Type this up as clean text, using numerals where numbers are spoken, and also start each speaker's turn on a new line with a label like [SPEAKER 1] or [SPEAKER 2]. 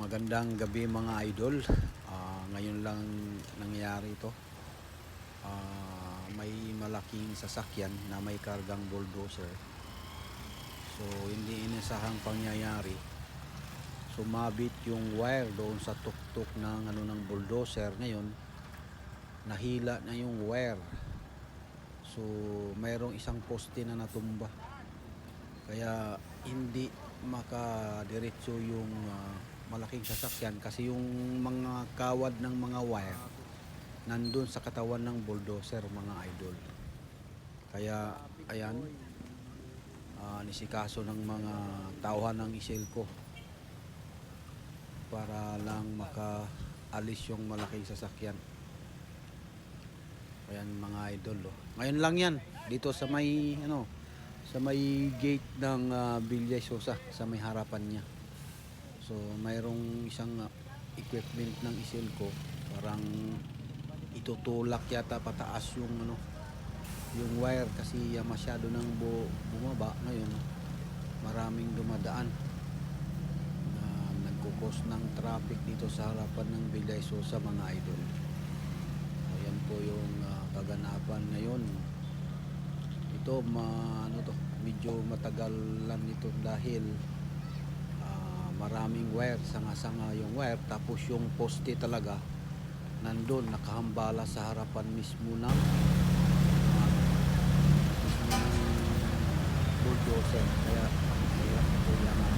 [SPEAKER 1] Magandang gabi mga idol. Ngayon lang nangyari ito. May malaking sasakyan na may kargang bulldozer. So hindi inasahang pangyayari. Sumabit yung wire doon sa tuktok ng bulldozer. Ngayon nahila na yung wire. So mayroong isang poste na natumba. Kaya hindi makadiretso yung malaking sasakyan kasi yung mga kawad ng mga wire nandun sa katawan ng bulldozer mga idol. Kaya ayan, nisikaso ng mga tauhan ng Iselco para lang makaalis yung malaking sasakyan. Ayan mga idol, oh. Ngayon lang yan dito sa may sa may gate ng Villa Sosa, sa may harapan niya. So mayroong isang equipment ng Iselco, parang itutulak yata pataas yung yung wire kasi masyado nang bumaba. Ngayon maraming dumadaan na nagkukos ng traffic dito sa harapan ng Villa Sosa mga idol. Ayan po yung kaganapan ngayon. Ito medyo matagal lang ito dahil maraming wire, sanga-sanga yung wire, tapos yung poste talaga nandun nakahambala sa harapan mismo ng bulldozer. Kaya po yan